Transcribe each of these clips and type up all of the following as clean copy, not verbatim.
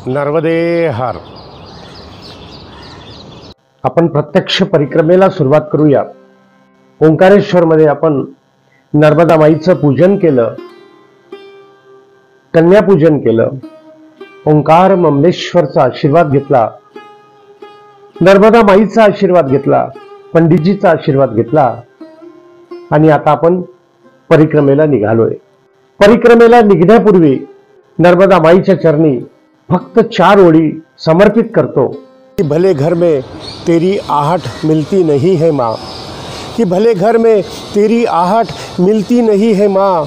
नर्मदे हर. आपण प्रत्यक्ष परिक्रमेला सुरुवात करूया. ओंकारेश्वर मध्ये आपण नर्मदा माईचं पूजन केलं, कन्यापूजन केलं, ओंकार ममलेश्वरचा आशीर्वाद घेतला, नर्मदा माईचा आशीर्वाद घेतला, पंडितजीचा आशीर्वाद घेतला आणि आता आपण परिक्रमेला निघालोय. परिक्रमेला निघण्यापूर्वी नर्मदा माईच्या चरणी फक्त 4 ओळी समर्पित करतो. कि भले घर में तेरी आहट मिलती नहीं है माँ, कि भले घर में तेरी आहट मिलती नहीं है माँ,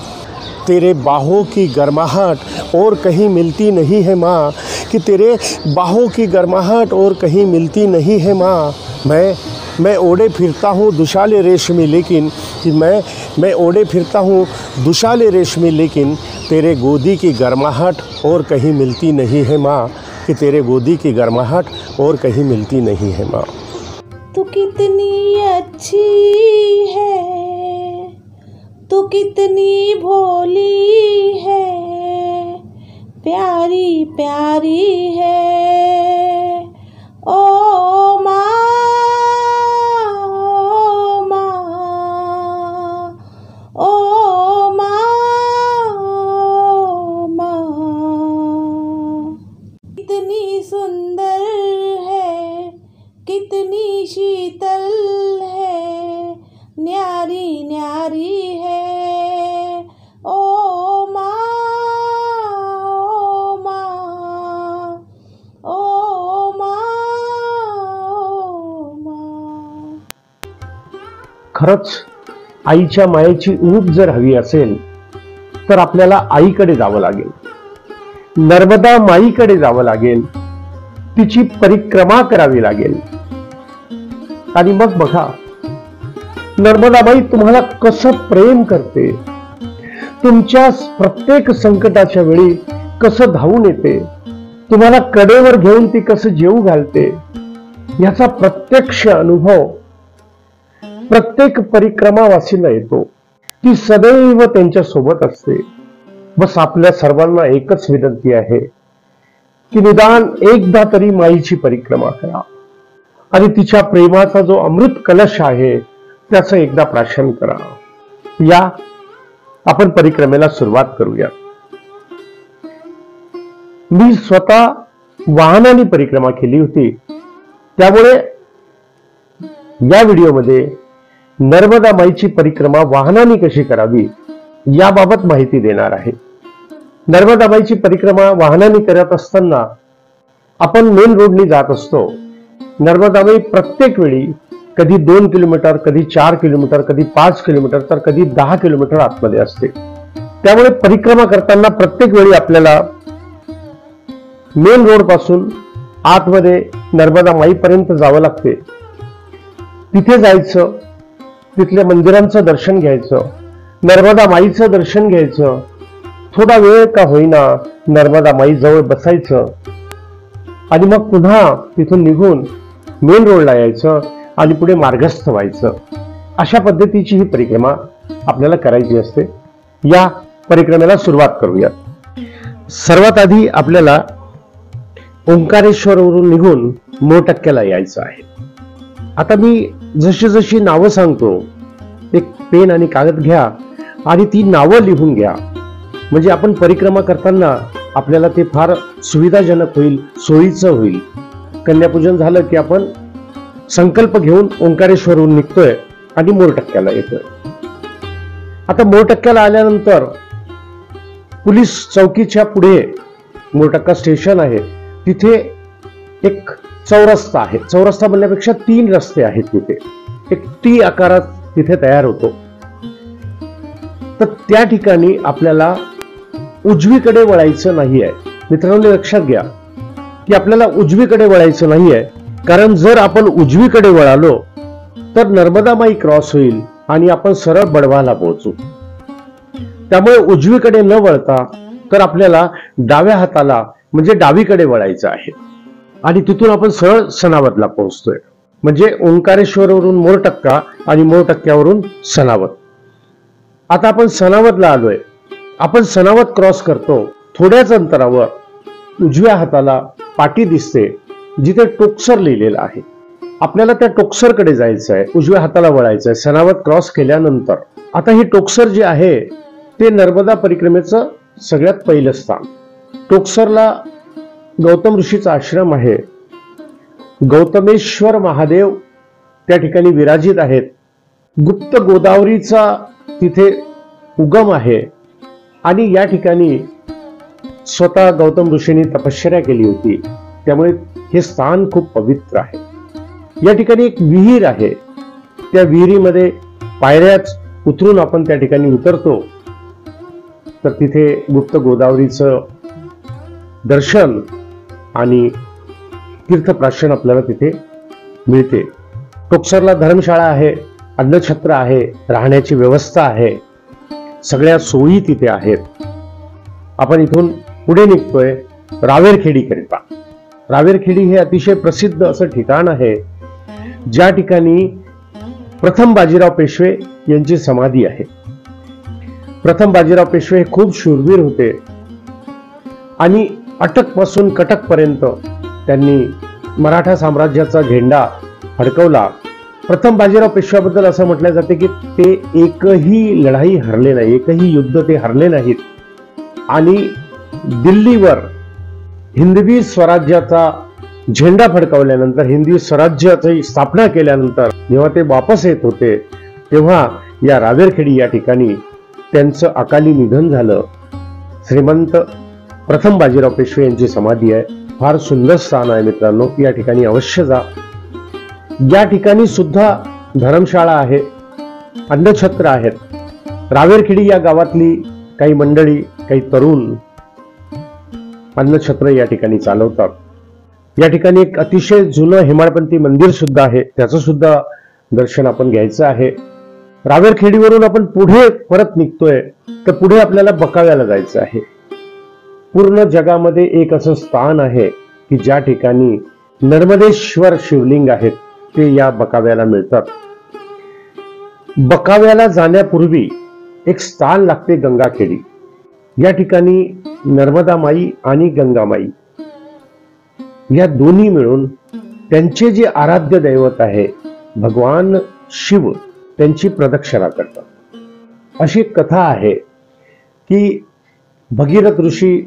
तेरे बाहों की गर्माहट और कहीं मिलती नहीं है माँ, कि तेरे बाहों की गर्माहट और कहीं मिलती नहीं है माँ. मैं ओढ़े फिरता हूँ दुशाले रेशमी, लेकिन कि मैं ओढ़े फिरता हूँ दुशाले रेशमी, लेकिन तेरे गोदी की गर्माहट और कहीं मिलती नहीं है माँ, कि तेरे गोदी की गर्माहट और कहीं मिलती नहीं है माँ. तू कितनी अच्छी है, तू कितनी भोली है, प्यारी प्यारी है ओ माँ, ओ माँ, ओ माँ, ओ माँ. कितनी सुंदर है, कितनी शीतल है, न्यारी न्यारी है ओ माँ, ओ माँ, ओ माँ, ओ माँ. खरंच आईच्या मायेची ऊब जर हवी असेल तर आपल्याला आईकडे जावं लागेल, नर्मदा माईकडे जावं लागेल, तिची परिक्रमा करावी लागेल. आणि मग बघा नर्मदा माई तुम्हाला कसं प्रेम करते, तुमच्या प्रत्येक संकटाच्या वेळी कसं धावून येते, तुम्हाला कडेवर घेऊन ती कसं जेवू घालते, याचा प्रत्यक्ष अनुभव प्रत्येक परिक्रमावासीला येतो. ती सदैव त्यांच्या सोबत असते. बस आपल्या सर्वांना एकच विनंती आहे की निदान एकदा तरी माईची परिक्रमा करा आणि तिच्या प्रेमाचा जो अमृत कलश आहे त्याचं एकदा प्राशन करा. या आपण परिक्रमेला सुरुवात करूया. मी स्वतः वाहनाने परिक्रमा केली होती, त्यामुळे या व्हिडिओमध्ये नर्मदा माईची परिक्रमा वाहनाने कशी करावी याबाबत माहिती देणार आहे. नर्मदा माईची परिक्रमा वाहनाने करत असताना आपण मेन रोडने जात असतो. नर्मदा माई प्रत्येक वेळी कधी 2 किलोमीटर, कधी 4 किलोमीटर, कधी 5 किलोमीटर, तर कधी 10 किलोमीटर आतमध्ये असते. त्यामुळे परिक्रमा करताना प्रत्येक वेळी आपल्याला मेन रोड पासून आतमध्ये नर्मदा माईपर्यंत जावं लागते. तिथे जायचं, तिथल्या मंदिरांचं दर्शन घ्यायचं, नर्मदा माईचं दर्शन घ्यायचं, थोडा वेळ का होईना नर्मदा माई जवळ बसायचं आणि मग पुन्हा तिथून निघून मेन रोडला यायचं आणि पुढे मार्गस्थ व्हायचं. अशा पद्धतीची ही परिक्रमा आपल्याला करायची असते. या परिक्रमेला सुरुवात करूया. सर्वात आधी आपल्याला ओंकारेश्वरवरून निघून मोरटक्क्याला यायचं आहे. आता मी जशी जशी नावं सांगतो एक पेन आणि कागद घ्या आणि ती नावं लिहून घ्या, म्हणजे आपण परिक्रमा करताना आपल्याला ते फार सुविधाजनक होईल, सोयीचं होईल. कन्यापूजन झालं की आपण संकल्प घेऊन ओंकारेश्वरवरून निघतोय आणि मोरटक्क्याला येतोय. आता मोरटक्क्याला आल्यानंतर पोलीस चौकीच्या पुढे मोरटक्का स्टेशन आहे, तिथे एक चौरस्ता आहे. चौरस्ता म्हणण्यापेक्षा 3 रस्ते आहेत. तिथे एक टी आकारात तिथे तयार होतो. तर त्या ठिकाणी आपल्याला उजवीकडे वळायचं नाही आहे. मित्रांनो लक्षात घ्या की आपल्याला उजवीकडे वळायचं नाही आहे, कारण जर आपण उजवीकडे वळालो तर नर्मदा माई क्रॉस होईल आणि आपण सरळ बडवाला पोहोचू. त्यामुळे उजवीकडे न वळता तर आपल्याला डाव्या हाताला म्हणजे डावीकडे वळायचं आहे आणि तिथून आपण सरळ सनावतला पोहोचतोय. म्हणजे ओंकारेश्वरवरून मोरटक्का आणि मोरटक्क्यावरून सनावत. आता आपण सनावतला आलोय. आपण सनावत क्रॉस करतो. थोड्याच अंतरावर उजव्या हाताला पाटी दिसते जिथे टोकसर लिहिलेलं आहे. आपल्याला त्या टोकसरकडे जायचं आहे, उजव्या हाताला वळायचं आहे सनावत क्रॉस केल्यानंतर. आता हे टोकसर जे आहे ते नर्मदा परिक्रमेचं सगळ्यात पहिलं स्थान. टोकसरला गौतम ऋषीचा आश्रम आहे. गौतमेश्वर महादेव त्या ठिकाणी विराजित आहेत. गुप्त गोदावरीचा तिथे उगम आहे आणि या ठिकाणी स्वतः गौतम ऋषींनी तपश्चर्या केली होती. त्यामुळे हे स्थान खूप पवित्र आहे. या ठिकाणी एक विहीर आहे. त्या विहिरीमध्ये पायऱ्याच उतरून आपण त्या ठिकाणी उतरतो तर तिथे गुप्त गोदावरीचं दर्शन आणि तीर्थप्राशन आपल्याला तिथे मिळते. टोकसरला धर्मशाळा आहे, अन्नछत्र आहे, राहण्याची व्यवस्था आहे, सगळ्या सोयी तिथे आहेत. आपण इथून पुढे निघतोय रावेरखेडी करिता. रावेरखेडी हे अतिशय प्रसिद्ध असं ठिकाण आहे ज्या ठिकाणी प्रथम बाजीराव पेशवे यांची समाधी आहे. प्रथम बाजीराव पेशवे हे खूप शूरवीर होते आणि अटक पासून कटक पर्यंत त्यांनी मराठा साम्राज्याचा झेंडा फडकवला. प्रथम बाजीराव पेशव्याबद्दल असं म्हटलं जाते की ते एकही लढाई हरले नाही, एकही युद्ध ते हरले नाहीत आणि दिल्लीवर हिंदवी स्वराज्याचा झेंडा फडकवल्यानंतर, हिंदवी स्वराज्याची स्थापना केल्यानंतर जेव्हा ते वापस येत होते तेव्हा या रावेरखेडी या ठिकाणी त्यांचं अकाली निधन झालं. श्रीमंत प्रथम बाजीराव पेशवे यांची समाधी आहे. फार सुंदर स्थान आहे मित्रांनो, या ठिकाणी अवश्य जा. या ठिकाणी सुद्धा धर्मशाळा आहे, अन्नछत्र आहेत. रावेरखेडी या गावातली काही मंडळी, काही तरुण अन्नछत्र या ठिकाणी चालवतात. या ठिकाणी एक अतिशय जुनं हेमाडपंथी मंदिर सुद्धा आहे, त्याचं सुद्धा दर्शन आपण घ्यायचं आहे. रावेरखेडीवरून आपण पुढे परत निघतोय तर पुढे आपल्याला बकाव्याला जायचं आहे. पूर्ण जगामध्ये एक असं स्थान आहे की ज्या ठिकाणी नर्मदेश्वर शिवलिंग आहेत ते या बकाव्याला मिळतात. बकाव्याला जाण्यापूर्वी एक स्थान लागते गंगाखेडी. या ठिकाणी नर्मदामाई आणि गंगामाई या दोन्ही मिळून त्यांचे जे आराध्य दैवत आहे भगवान शिव त्यांची प्रदक्षिणा करतात. अशी एक कथा आहे की भगीरथ ऋषी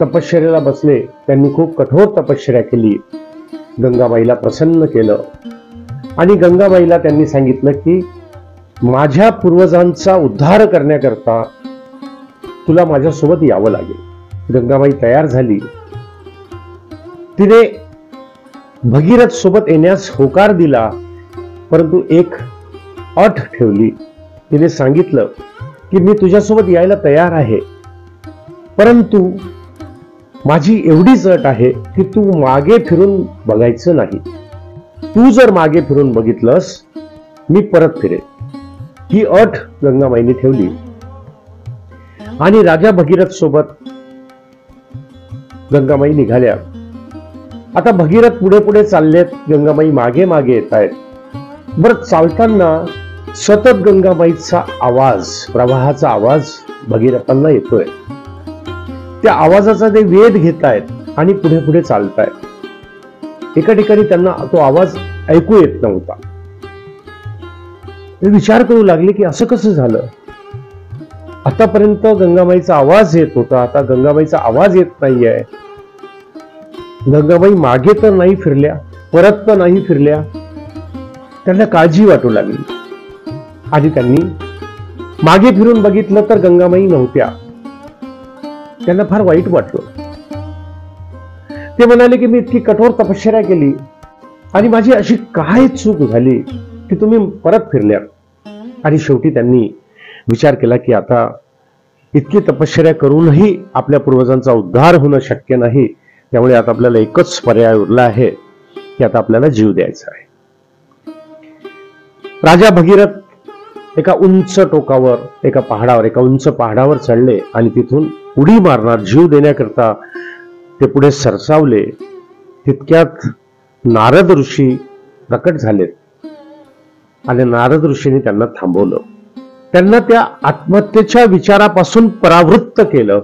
तपश्चर्याला बसले, त्यांनी खूप कठोर तपश्चर्या केली, गंगामाईला प्रसन्न केलं आणि गंगामाईला त्यांनी सांगितलं की माझ्या पूर्वजांचा उद्धार करण्याकरता तुला माझ्यासोबत यावं लागेल. गंगामाई तयार झाली. तिने भगीरथ सोबत येण्यास होकार दिला, परंतु एक अट ठेवली. तिने सांगितलं की मी तुझ्यासोबत यायला तयार आहे, परंतु माझी एवढीच अट आहे की तू मागे फिरून बघायचं नाही. तू जर मागे फिरून बघितलंस मी परत फिरेन. ही अट गंगामाईने ठेवली आणि राजा भगीरथ सोबत गंगामाई निघाल्या. आता भगीरथ पुढे पुढे चाललेत, गंगामाई मागे मागे येत आहेत. बरं, चालताना सतत गंगामाईचा आवाज, प्रवाहाचा आवाज भगीरथांना येतोय. त्या आवाजाचा ते वेध घेतायत आणि पुढे पुढे चालतायत. एका ठिकाणी त्यांना तो आवाज ऐकू येत नव्हता. ते विचार करू लागले की असं कसं झालं. आतापर्यंत गंगामाईचा आवाज येत होता, आता गंगामाईचा आवाज येत नाहीये. गंगामाई मागे तर नाही फिरल्या, परत तर नाही फिरल्या. त्यांना काळजी वाटू लागली आणि त्यांनी मागे फिरून बघितलं तर गंगामाई नव्हत्या. त्यांना फार वाईट वाटलं. ते म्हणाले की मी इतकी कठोर तपश्चर्या केली आणि माझी अशी काय चूक झाली की तुम्ही परत फिरल्या. आणि शेवटी त्यांनी विचार केला की आता इतकी तपश्चर्या करूनही आपल्या पूर्वजांचा उद्धार होणं शक्य नाही. त्यामुळे आता आपल्याला एकच पर्याय उरला आहे की आता आपल्याला जीव द्यायचा आहे. राजा भगीरथ एका उंच टोकावर, एका पहाडावर, एका उंच पहाडावर चढले आणि तिथून उडी मारणार, जीव देण्याकरता ते पुढे सरसावले. तितक्यात नारद ऋषी प्रकट झालेत आणि नारद ऋषींनी त्यांना थांबवलं. त्यांना त्या आत्महत्येच्या विचारापासून परावृत्त केलं.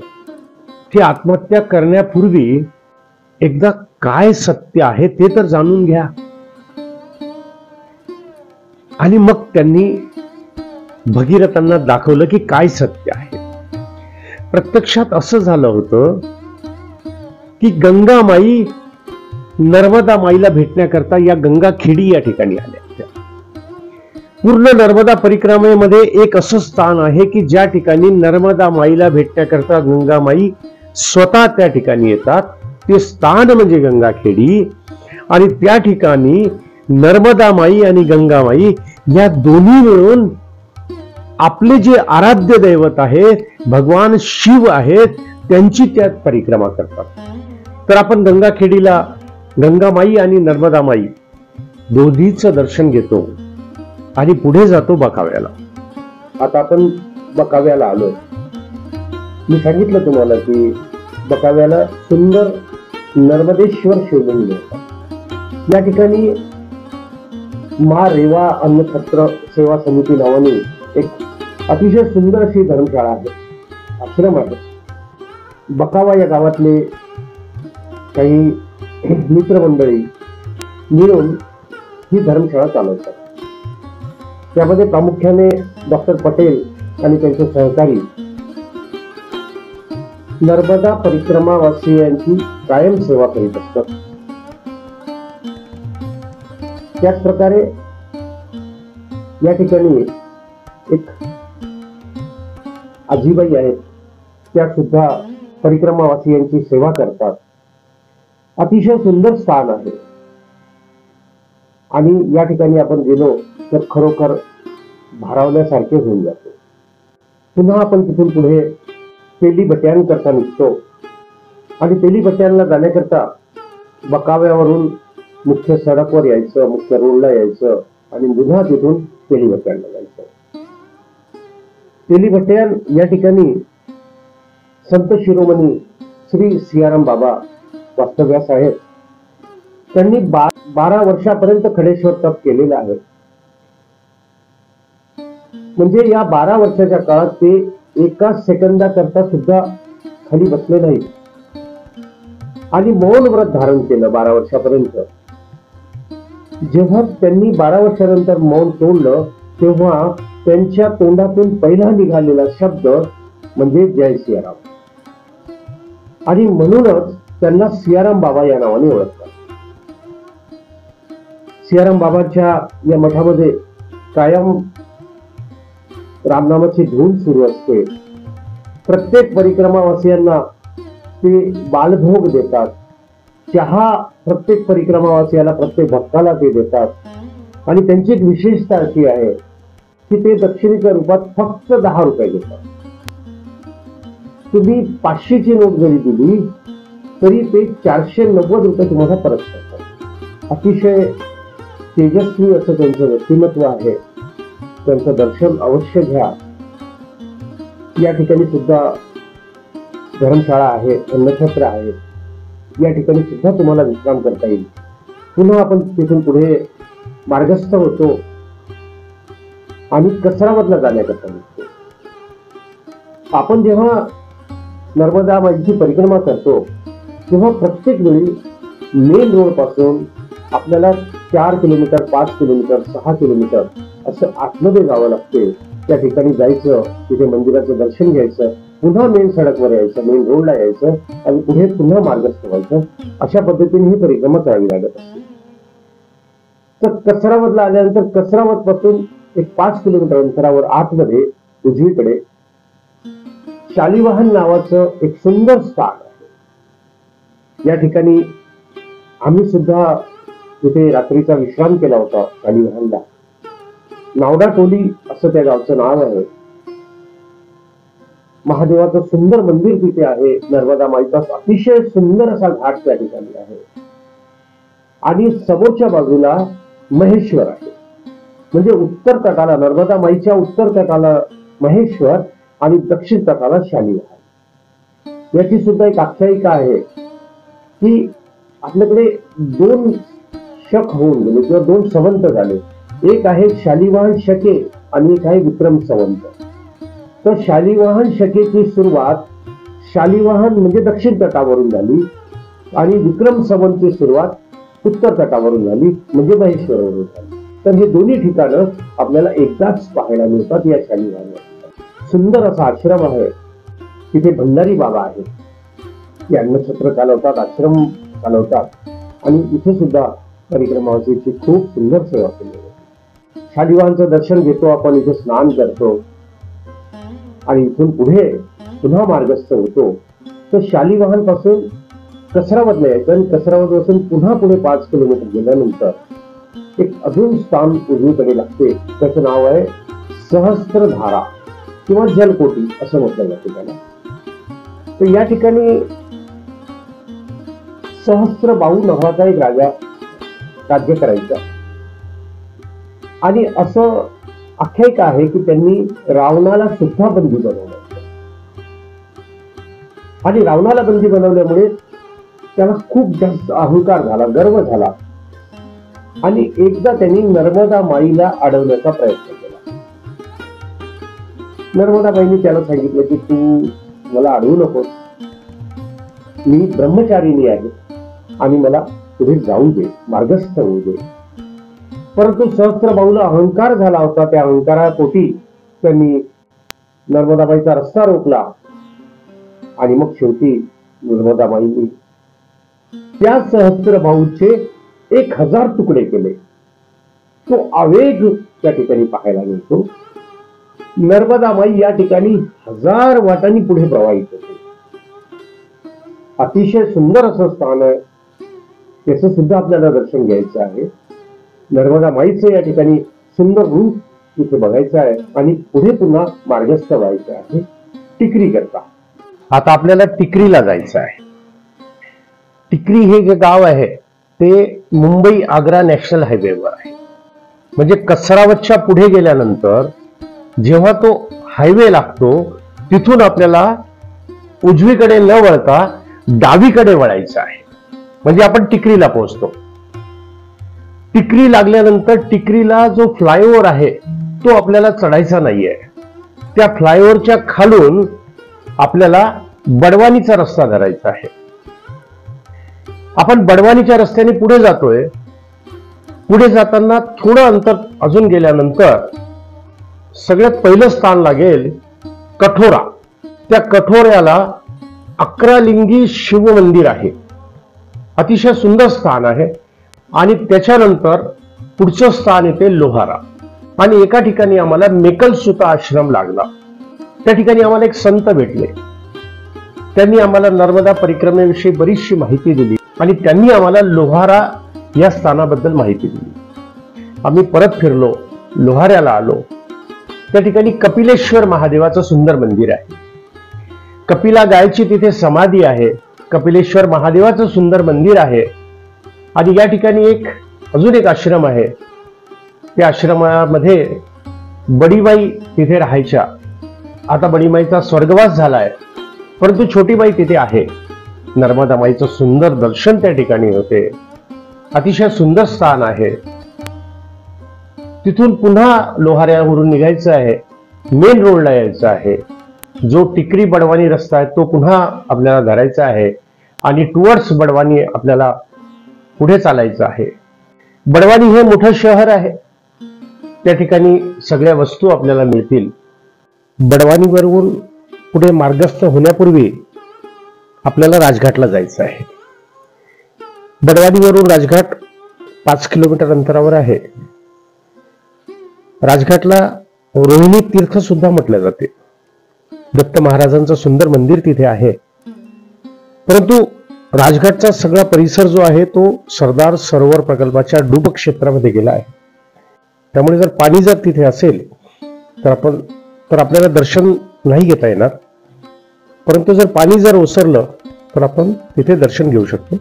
ती आत्महत्या करण्यापूर्वी एकदा काय सत्य आहे ते तर जाणून घ्या. आणि मग त्यांनी भगीरथांना दाखवलं की काय सत्य आहे. प्रत्यक्षात असं झालं होतं की गंगामाई नर्मदा माईला भेटण्याकरता या गंगाखेडी या ठिकाणी आल्या. पूर्ण नर्मदा परिक्रमेमध्ये एक असं स्थान आहे की ज्या ठिकाणी नर्मदा माईला भेटण्याकरता गंगामाई स्वतः त्या ठिकाणी येतात. ते स्थान म्हणजे गंगाखेडी. आणि त्या ठिकाणी नर्मदा माई आणि गंगामाई या दोन्ही मिळून आपले जे आराध्य दैवत आहेत भगवान शिव आहेत त्यांची त्यात परिक्रमा करतात. तर आपण गंगाखेडीला गंगामाई आणि नर्मदा माई दोन्हीचं दर्शन घेतो आणि पुढे जातो बकाव्याला. आता आपण बकाव्याला आलोय. मी सांगितलं तुम्हाला की बकाव्याला सुंदर नर्मदेश्वर शिवलिंग आहे. या ठिकाणी रेवा अन्नछत्र सेवा समिती नावाने एक अतिशय सुंदर अशी धर्मशाळा आहे, आश्रम आहे. बकावा या गावातले काही मित्रमंडळी मिळून ही धर्मशाळा चालवतात. त्यामध्ये प्रामुख्याने डॉक्टर पटेल आणि त्यांचे सहकारी नर्मदा परिक्रमावासियांची कायम सेवा करीत असतात. त्याच प्रकारे या ठिकाणी एक आजीबाई आहेत, त्या सुद्धा परिक्रमावासियांची सेवा करतात. अतिशय सुंदर स्थान आहे आणि या ठिकाणी आपण गेलो तर खरोखर भारावल्यासारखे होऊन जातो. पुन्हा आपण तिथून पुढे तेली बट्यान करता निघतो आणि तेली बट्यानला जाण्याकरता बकाव्यावरून मुख्य सडकवर यायचं, मुख्य रोडला यायचं आणि पुन्हा तिथून तेली बट्यानला जायचं. तेली बट्यान या ठिकाणी संत शिरोमणी श्री सियाराम बाबा वास्तव्यास आहेत. त्यांनी 12 वर्षापर्यंत खडेश्वर तप केलेलं आहे. म्हणजे या 12 वर्षाच्या काळात ते एका सेकंदाकरता सुद्धा खाली बसले नाहीत आणि मौन व्रत धारण केलं 12 वर्षापर्यंत. जेव्हा त्यांनी 12 वर्षानंतर मौन तोडलं तेव्हा त्यांच्या तोंडातून पहिला निघालेला शब्द म्हणजे जय सियाराम. आणि म्हणूनच त्यांना सियाराम बाबा या नावाने ओळखतात. सियाराम बाबांच्या या मठामध्ये कायम रामनामाची धून सुरू असते. प्रत्येक परिक्रमावासियांना ते बालभोग देतात. चहा प्रत्येक परिक्रमावासियाला, प्रत्येक भक्ताला ते देतात आणि त्यांची एक विशेषता अशी आहे की ते दक्षिणेच्या रूपात फक्त 10 रुपये घेतात. तुम्ही 500ची नोट जरी दिली तरी ते 490 रुपये तुम्हाला परत करतात. अतिशय तेजस्वी असं त्यांचं व्यक्तिमत्व आहे. त्यांचं दर्शन अवश्य घ्या. या ठिकाणी सुद्धा धर्मशाळा आहे, अन्नछत्र आहे. या ठिकाणी सुद्धा तुम्हाला विश्राम करता येईल. पुन्हा आपण तिथून पुढे मार्गस्थ होतो आणि कसरावतला जाण्याकरता निघतो. आपण जेव्हा नर्मदा माईची परिक्रमा करतो तेव्हा प्रत्येक वेळी मेन रोड पासून आपल्याला 4 किलोमीटर, 5 किलोमीटर, 6 किलोमीटर असं आतमध्ये जावं लागते. त्या ठिकाणी जायचं, तिथे मंदिराचं दर्शन घ्यायचं, पुन्हा मेन सडकवर यायचं, मेन रोडला यायचं आणि पुढे पुन्हा मार्गस्थ व्हायचं. अशा पद्धतीने ही परिक्रमा करावी लागत असते. तर कसरावतला आल्यानंतर कसरावत पासून एक 5 किलोमीटर अंतरावर आतमध्ये उजवीकडे शालिवाहन नावाचं एक सुंदर स्थान आहे. या ठिकाणी आम्ही सुद्धा तिथे रात्रीचा विश्राम केला होता. शालिवाहनला नावडा टोली असं त्या गावचं नाव आहे. महादेवाचं सुंदर मंदिर तिथे आहे. नर्मदा माईचा अतिशय सुंदर असा घाट त्या ठिकाणी आहे आणि समोरच्या बाजूला महेश्वर आहे. म्हणजे उत्तर तटाला, नर्मदा माईच्या उत्तर तटाला महेश्वर आणि दक्षिण तटाला शालिवाहन. याची सुद्धा एक आख्यायिका आहे की आपल्याकडे 2 शक होऊन गेले किंवा 2 संवंत झाले. एक आहे शालिवाहन शके आणि एक आहे विक्रम संवंत. तर शालिवाहन शकेची सुरुवात शालिवाहन म्हणजे दक्षिण तटावरून झाली आणि विक्रम संवतची सुरुवात उत्तर तटावरून झाली, म्हणजे महेश्वरवरून झाली. तर हे दोन्ही ठिकाणं आपल्याला एकदाच पाहायला मिळतात या शालिवाहनात. सुंदर असा आश्रम आहे. तिथे भंडारी बाबा आहेत, ते अन्नछत्र चालवतात, आश्रम चालवतात आणि इथे सुद्धा परिक्रमावासीची खूप सुंदर सेवा केली जाते. शालिवाहनाचं दर्शन घेतो आपण, इथे स्नान करतो आणि इथून पुढे पुन्हा मार्गस्थ होतो. तर शालिवाहन पासून कसरावतला यायचं आणि कसरावत पासून पुन्हा पुढे 5 किलोमीटर गेल्यानंतर एक अजून स्थान उजवीकडे लागते. त्याचं नाव आहे सहस्त्रधारा किंवा जलकोटी असं म्हटलं जातं त्याला. तर या ठिकाणी सहस्त्रबाहू नावाचा एक राजा राज्य करायचा आणि असं आख्यायिका आहे की त्यांनी रावणाला सुद्धा बंदी बनवलं आणि रावणाला बंदी बनवल्यामुळे त्याला खूप जास्त अहंकार झाला, गर्व झाला आणि एकदा त्यांनी नर्मदा माईला अडवण्याचा प्रयत्न केला. नर्मदा माईने त्याला सांगितलं की तू मला अडवू नकोस, मी ब्रह्मचारिणी आहे आणि मला पुढे जाऊ दे, मार्गस्थ होऊ दे. परंतु सहस्त्रबाहूला अहंकार झाला होता. त्या अहंकारापोटी त्यांनी नर्मदाबाईचा रस्ता रोखला आणि मग शेवटी नर्मदाबाईंनी त्या सहस्त्रबाहूचे 1000 तुकडे केले. तो आवेग त्या ठिकाणी पाहायला मिळतो. नर्मदाबाई या ठिकाणी 1000 वाटांनी पुढे प्रवाहित होते. अतिशय सुंदर असं स्थान आहे, त्याचं सुद्धा आपल्याला दर्शन घ्यायचं आहे. नर्मदा माईचं या ठिकाणी सुंदर रूप तिथे बघायचं आहे आणि पुढे पुन्हा मार्गस्थ व्हायचं आहे टिकरी करता. आता आपल्याला टिकरीला जायचं आहे. टिकरी हे जे गाव आहे ते मुंबई आग्रा नॅशनल हायवेवर आहे. म्हणजे कसरावतच्या पुढे गेल्यानंतर जेव्हा तो हायवे लागतो तिथून आपल्याला उजवीकडे न वळता डावीकडे वळायचं आहे, म्हणजे आपण टिकरीला पोहोचतो. टिकरी लागल्यानंतर टिकरीला जो फ्लायओव्हर आहे तो आपल्याला चढायचा नाहीये. त्या फ्लायओव्हरच्या खालून आपल्याला बडवानीचा रस्ता धरायचा आहे. आपण बडवानीच्या रस्त्याने पुढे जातोय. पुढे जाताना थोडं अंतर अजून गेल्यानंतर सगळ्यात पहिलं स्थान लागेल कठोरा. त्या कठोऱ्याला 11 लिंगी शिव मंदिर आहे. अतिशय सुंदर स्थान आहे. आणि त्याच्यानंतर पुढचं स्थान येते लोहारा. आणि एका ठिकाणी आम्हाला मेकलसुता आश्रम लागला. त्या ठिकाणी आम्हाला एक संत भेटले. त्यांनी आम्हाला नर्मदा परिक्रमेविषयी बरीचशी माहिती दिली आणि त्यांनी आम्हाला लोहारा या स्थानाबद्दल माहिती दिली. आम्ही परत फिरलो, लोहाऱ्याला आलो. त्या ठिकाणी कपिलेश्वर महादेवाचं सुंदर मंदिर आहे. कपिला गायची तिथे समाधी आहे. कपिलेश्वर महादेवाचं सुंदर मंदिर आहे. आणि या ठिकाणी अजून एक आश्रम आहे. त्या आश्रमामध्ये बडीबाई तिथे राहायच्या. आता बडीबाईचा स्वर्गवास झालाय, परंतु छोटीबाई तिथे आहे. नर्मदा माईचं सुंदर दर्शन त्या ठिकाणी होते. अतिशय सुंदर स्थान आहे. तिथून पुन्हा लोहाऱ्यावरून निघायचं आहे, मेन रोडला यायचं आहे. जो टिकरी बडवानी रस्ता आहे तो पुन्हा आपल्याला धरायचा आहे आणि टुवर्ड्स बडवानी आपल्याला पुढे चालायचं आहे. बडवानी हे मोठं शहर आहे. त्या ठिकाणी सगळ्या वस्तू आपल्याला मिळतील. बडवानीवरून पुढे मार्गस्थ होण्यापूर्वी आपल्याला राजघाटला जायचं आहे. बडवानीवरून राजघाट 5 किलोमीटर अंतरावर आहे. राजघाटला रोहिणी तीर्थ सुद्धा म्हटलं जाते. दत्त महाराजांचं सुंदर मंदिर तिथे आहे. परंतु राजघाटचा सगळा परिसर जो आहे तो सरदार सरोवर प्रकल्पाच्या डुब क्षेत्रामध्ये गेला आहे. त्यामुळे जर पाणी जर तिथे असेल तर आपल्याला दर्शन नाही घेता येणार. परंतु जर पाणी जर ओसरलं तर आपण तिथे दर्शन घेऊ शकतो.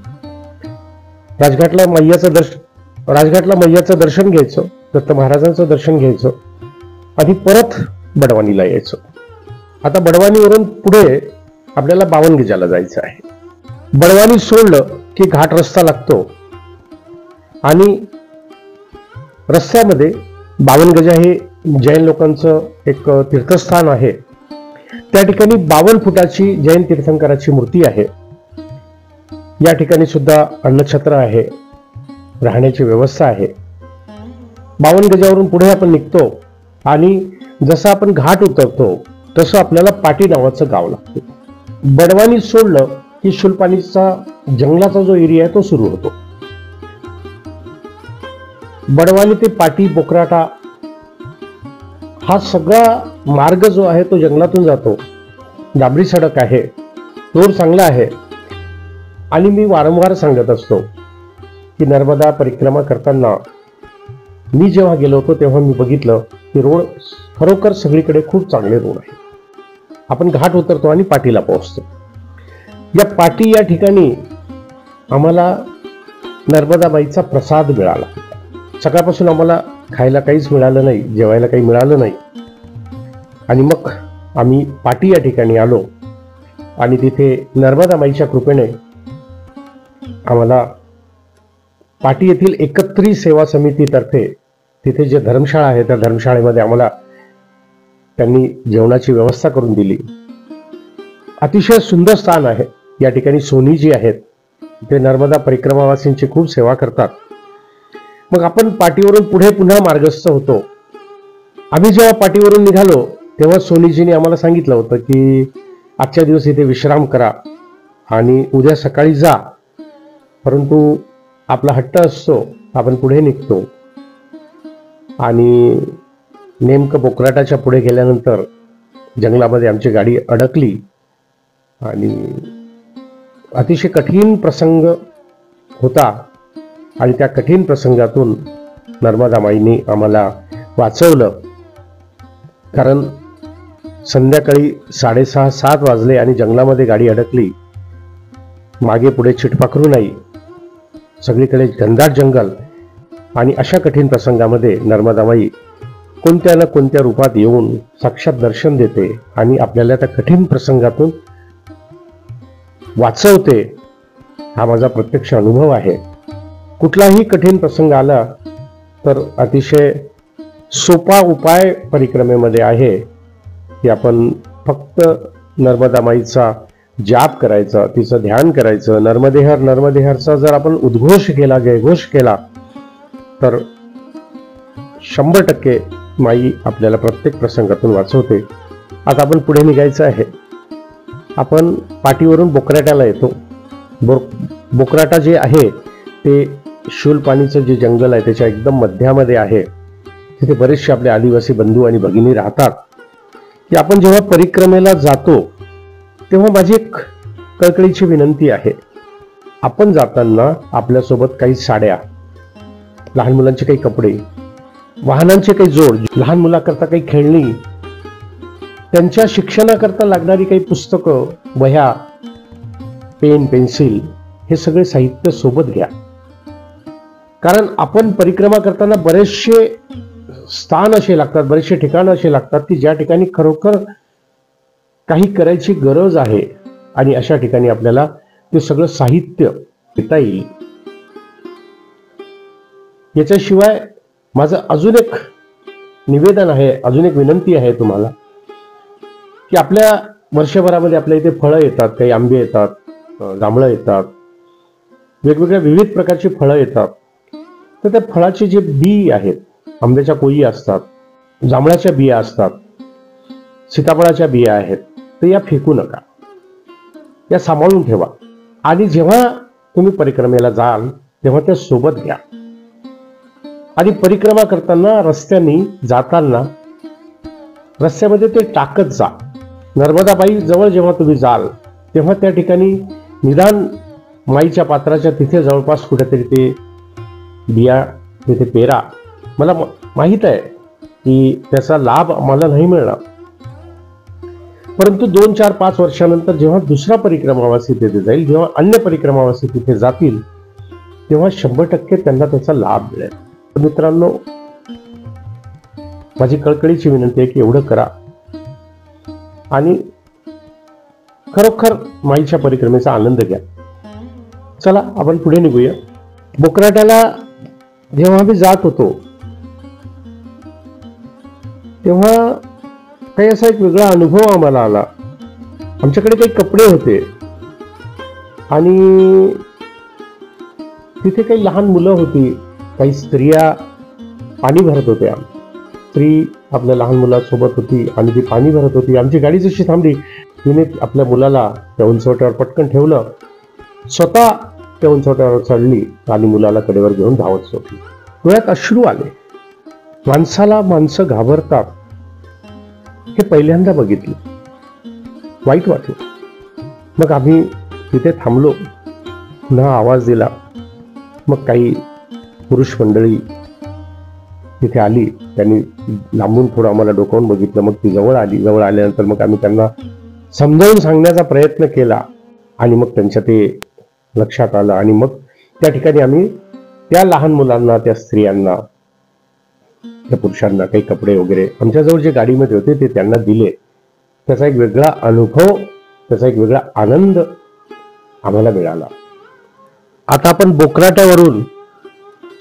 राजघाटला मैयाचं दर्शन घ्यायचं, दत्त महाराजांचं दर्शन घ्यायचं आणि परत बडवानीला यायचं. आता बडवानीवरून पुढे आपल्याला बावनगजाला जायचं आहे. बडवानी सोडलं की घाट रस्ता लागतो आणि रस्त्यामध्ये बावनगजा हे जैन लोकांचं एक तीर्थस्थान आहे. त्या ठिकाणी 52 फुटाची जैन तीर्थंकराची मूर्ती आहे. या ठिकाणी सुद्धा अन्नछत्र आहे, राहण्याची व्यवस्था आहे. 52 गजावरून पुढे आपण निघतो आणि जसं आपण घाट उतरतो तसं आपल्याला पाटी नावाचं गाव लागतं. बडवानी सोडलं की शूलपाणीचा जंगलाचा जो एरिया आहे तो सुरू होतो. बडवानी ते पाटी बोकराटा हा सगळा मार्ग जो आहे तो जंगलातून जातो. डांबरी सडक आहे, रोड चांगला आहे. आणि मी वारंवार सांगत असतो की नर्मदा परिक्रमा करताना मी जेव्हा गेलो होतो तेव्हा मी बघितलं की रोड खरोखर सगळीकडे खूप चांगले रोड आहे. आपण घाट उतरतो आणि पाटीला पोहोचतो. या पाटी या ठिकाणी आम्हाला नर्मदाबाईचा प्रसाद मिळाला. सकाळपासून आम्हाला खायला काहीच मिळालं नाही, जेवायला काही मिळालं नाही. आणि मग आम्ही पाटी या ठिकाणी आलो आणि तिथे नर्मदाबाईच्या कृपेने आम्हाला पाटी येथील एकत्रित सेवा समितीतर्फे तिथे जे धर्मशाळा आहे त्या धर्मशाळेमध्ये आम्हाला त्यांनी जेवणाची व्यवस्था करून दिली. अतिशय सुंदर स्थान आहे. या ठिकाणी सोनी जी आहेत ते नर्मदा परिक्रमावासींची खूप सेवा करतात. मग आपण पाटीवरून पुढे पुन्हा मार्गस्थ होतो. आम्ही जेव्हा पाटीवरून निघालो तेव्हा सोनीजीने आम्हाला सांगितलं होतं की आजच्या दिवस इथे विश्राम करा आणि उद्या सकाळी जा. परंतु आपला हट्ट असतो, आपण पुढे निघतो. आणि नेमकं बोकराटाच्या पुढे गेल्यानंतर जंगलामध्ये आमची गाडी अडकली आणि अतिशय कठीण प्रसंग होता. आणि त्या कठीण प्रसंगातून नर्मदा माईने आम्हाला वाचवलं. कारण संध्याकाळी 6:30-7 वाजले आणि जंगलामध्ये गाडी अडकली. मागे पुढे चिटपाखरू नाही, सगळीकडे घनदाट जंगल. आणि अशा कठीण प्रसंगामध्ये नर्मदाबाई कोणत्या ना कोणत्या रूपात येऊन साक्षात दर्शन देते आणि आपल्याला त्या कठीण प्रसंगातून वाचवते. हा माझा प्रत्यक्ष अनुभव आहे. कुठलाही कठीण प्रसंग आला तर अतिशय सोपा उपाय परिक्रमेमध्ये आहे की आपण फक्त नर्मदा माईचा जाप करायचा, तिचं ध्यान करायचं. नर्मदेहर नर्मदेहरचा जर आपण उद्घोष केला, जयघोष केला तर 100% माई आपल्याला प्रत्येक प्रसंगातून वाचवते. आता आपण पुढे निघायचं आहे. आपण पाटीवरून बोकराट्याला येतो. बोकराटा जे आहे ते शूलपाणीचं जे जंगल आहे त्याच्या एकदम मध्यामध्ये आहे. तिथे बरेचसे आपले आदिवासी बंधू आणि भगिनी राहतात. की आपण जेव्हा परिक्रमेला जातो तेव्हा माझी एक कळकळीची विनंती आहे. आपण जाताना आपल्यासोबत काही साड्या, लहान मुलांचे काही कपडे, वाहनांचे काही जोड, लहान मुलाकरता काही खेळणी, त्यांच्या शिक्षणाकरता लागणारी काही पुस्तकं, वह्या, पेन, पेन्सिल हे सगळे साहित्य सोबत घ्या. कारण आपण परिक्रमा करताना बरेचसे स्थान असे लागतात, बरेचसे ठिकाणं असे लागतात की ज्या ठिकाणी खरोखर काही करायची गरज आहे आणि अशा ठिकाणी आपल्याला ते सगळं साहित्य देता येईल. याच्याशिवाय माझं अजून एक निवेदन आहे, अजून एक विनंती आहे तुम्हाला की आपल्या वर्षभरामध्ये आपल्या इथे फळं येतात, काही आंबे येतात, जांभळं येतात, वेगवेगळ्या विविध प्रकारची फळं येतात. तर त्या फळाचे जे बी आहेत, आंब्याच्या कोयी असतात, जांभळाच्या बिया असतात, सीताफळाच्या बिया आहेत, तर या फेकू नका, या सांभाळून ठेवा. आणि जेव्हा तुम्ही परिक्रमेला जाल तेव्हा त्या सोबत घ्या. आणि परिक्रमा करताना रस्त्याने जाताना रस्त्यामध्ये ते टाकत जा. नर्मदाबाई जवळ जेव्हा तुम्ही जाल तेव्हा त्या ठिकाणी निदान माईच्या पात्राच्या तिथे जवळपास कुठेतरी ते बिया तिथे पेरा. मला माहीत आहे की त्याचा लाभ आम्हाला नाही मिळणार, परंतु 2, 4, 5 वर्षानंतर जेव्हा दुसरा परिक्रमावासी तिथे जाईल, जेव्हा अन्य परिक्रमावासी तिथे जातील तेव्हा 100% त्यांना त्याचा लाभ मिळेल. मित्रांनो, माझी कळकळीची विनंती आहे की एवढं करा आणि खरोखर माईच्या परिक्रमेचा आनंद घ्या. चला आपण पुढे निघूया. बोकराट्याला जेव्हा आम्ही जात होतो तेव्हा काही असा एक वेगळा अनुभव आम्हाला आला. आमच्याकडे काही कपडे होते आणि तिथे काही लहान मुलं होती, काही स्त्रिया पाणी भरत होत्या. स्त्री आपल्या लहान मुलासोबत होती आणि ती पाणी भरत होती. आमची गाडी जशी थांबली, तिने आपल्या मुलाला त्या उंचवट्यावर पटकन ठेवलं, स्वतः त्या उंचवट्यावर चढली आणि मुलाला कडेवर घेऊन धावत सुटली. डोळ्यात अश्रू आले. माणसाला माणसं घाबरतात हे पहिल्यांदा बघितलं. वाईट वाटलं. मग आम्ही तिथे थांबलो, पुन्हा आवाज दिला. मग काही पुरुष मंडळी तिथे आली. त्यांनी लांबून थोडं आम्हाला डोकावून बघितलं. मग ती जवळ आली. जवळ आल्यानंतर मग आम्ही त्यांना समजावून सांगण्याचा प्रयत्न केला आणि मग त्यांच्या ते लक्षात आलं. आणि मग त्या ठिकाणी आम्ही त्या लहान मुलांना, त्या स्त्रियांना, त्या पुरुषांना काही कपडे वगैरे आमच्याजवळ जे गाडीमध्ये होते ते त्यांना दिले. त्याचा एक वेगळा अनुभव, त्याचा एक वेगळा आनंद आम्हाला मिळाला. आता आपण बोकराट्यावरून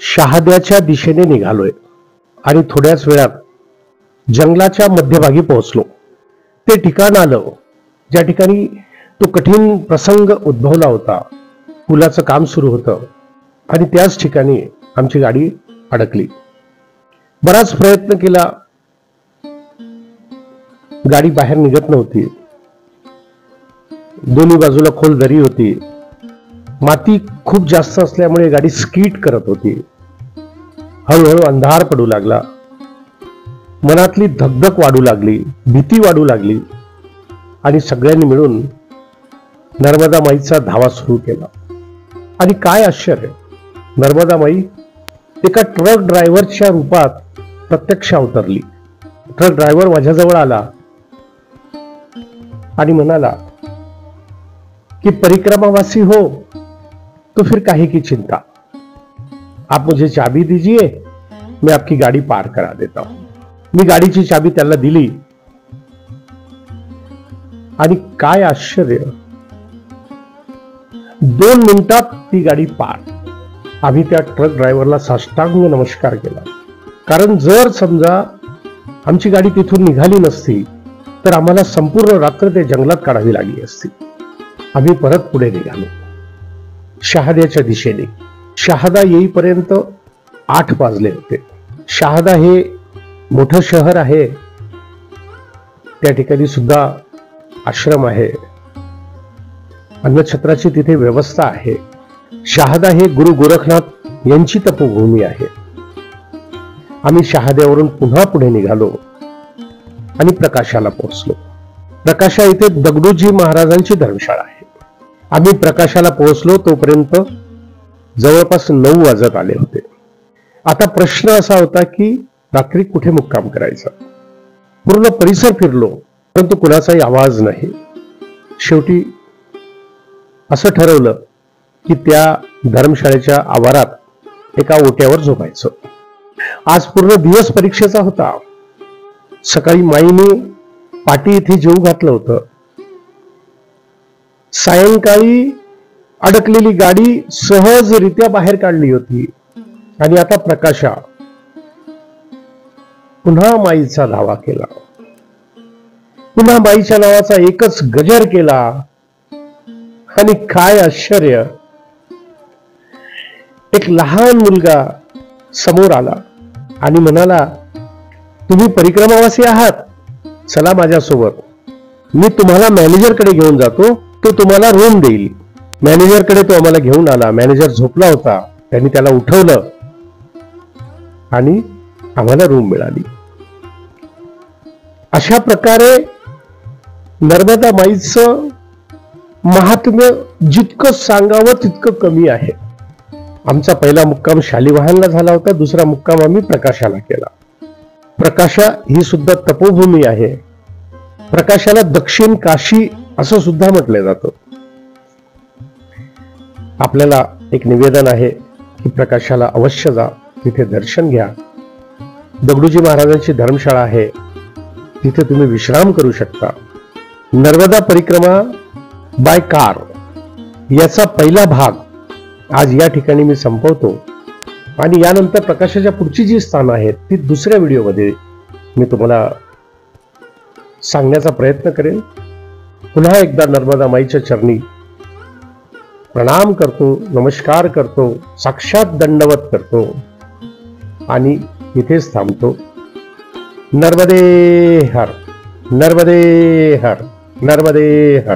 शहाद्याच्या दिशेने निघालोय आणि थोड्याच वेळात जंगलाच्या मध्यभागी पोहोचलो. ते ठिकाण आलं ज्या ठिकाणी तो कठीण प्रसंग उद्भवला होता. पुलाचं काम सुरू होतं आणि त्याच ठिकाणी आमची गाडी अडकली. बराच प्रयत्न केला, गाडी बाहेर निघत नव्हती. दोन्ही बाजूला खोल दरी होती. माती खूप जास्त असल्यामुळे गाडी स्कीट करत होती. हळूहळू अंधार पडू लागला. मनातली धगधग वाढू लागली, भीती वाढू लागली आणि सगळ्यांनी मिळून नर्मदा माईचा धावा सुरू केला. आणि काय आश्चर्य, नर्मदा माई एका ट्रक ड्रायव्हरच्या रूपात प्रत्यक्ष अवतरली. ट्रक ड्रायव्हर माझ्याजवळ आला आणि म्हणाला कि परिक्रमावासी हो, तो फिर काहे की चिंता, आप मुझे चाबी दीजिए, मैं आपकी गाड़ी पार करा देता हूं. मी गाडीची चाबी त्याला दिली आणि काय आश्चर्य, 2 मिनिटात ती गाडी पार. आम्ही त्या ट्रक ड्रायव्हरला साष्टांग नमस्कार केला. कारण जर समजा आमची गाडी तिथून निघाली नसती तर आम्हाला संपूर्ण रात्र ते जंगलात काढावी लागली असती. आम्ही परत पुढे निघालो शहाद्याच्या दिशेने. शहादा येईपर्यंत 8 वाजले होते. शहादा हे मोठं शहर आहे. त्या ठिकाणी सुद्धा आश्रम आहे, अन्नछत्राची तिथे व्यवस्था आहे. शहादा हे गुरु गोरखनाथ यांची तपोभूमी आहे. आम्ही शहाद्यावरून पुन्हा पुढे निघालो आणि प्रकाशाला पोहोचलो. प्रकाशा इथे दगडूजी महाराजांची धर्मशाळा आहे. आम्ही प्रकाशाला पोहोचलो तोपर्यंत जवळपास 9 वाजत आले होते. आता प्रश्न असा होता की रात्री कुठे मुक्काम करायचा. पूर्ण परिसर फिरलो परंतु कुणाचाही आवाज नाही. शेवटी असं ठरवलं की त्या धर्मशाळेच्या आवारात एका ओट्यावर झोपायचं. आज पूर्ण दिवस परीक्षेचा होता. सकाळी माईने पाटी इथे जेवू घातलं होतं. सायंकाळी अडकलेली गाडी सहजरित्या बाहेर काढली होती आणि आता प्रकाशा पुन्हा माईचा धावा केला. पुन्हा माईच्या नावाचा एकच गजर केला आणि काय आश्चर्य, एक लहान मुलगा समोर आला आणि म्हणाला, तुम्ही परिक्रमावासी आहात, चला माझ्यासोबत, मी तुम्हाला मॅनेजरकडे घेऊन जातो, तो तुम्हाला रूम देईल. मॅनेजरकडे तो आम्हाला घेऊन आला. मॅनेजर झोपला होता. त्यांनी त्याला उठवलं आणि आम्हाला रूम मिळाली. अशा प्रकारे नर्मदा माईचं महात्म्य जितकं सांगावं तितकं कमी आहे. आमचा पहिला मुक्काम शालिवाहनला झाला होता. दुसरा मुक्काम आम्ही प्रकाशाला केला. प्रकाशा ही सुद्धा तपोभूमी आहे. प्रकाशाला दक्षिण काशी असं सुद्धा म्हटलं जातं. आपल्याला एक निवेदन आहे की प्रकाशाला अवश्य जा, तिथे दर्शन घ्या. दगडूजी महाराजांची धर्मशाळा आहे, तिथे तुम्ही विश्राम करू शकता. नर्मदा परिक्रमा बाय कार याचा पहिला भाग आज या ठिकाणी मी संपवतो आणि यानंतर प्रकाशाच्या पुढची जी स्थानं आहेत ती दुसऱ्या व्हिडिओमध्ये मी तुम्हाला सांगण्याचा प्रयत्न करेन. पुन्हा एकदा नर्मदा माईच्या चरणी प्रणाम करतो, नमस्कार करतो, साक्षात दंडवत करतो आणि इथेच थांबतो. नर्मदे हर, नर्मदे हर, नर्मदे हर.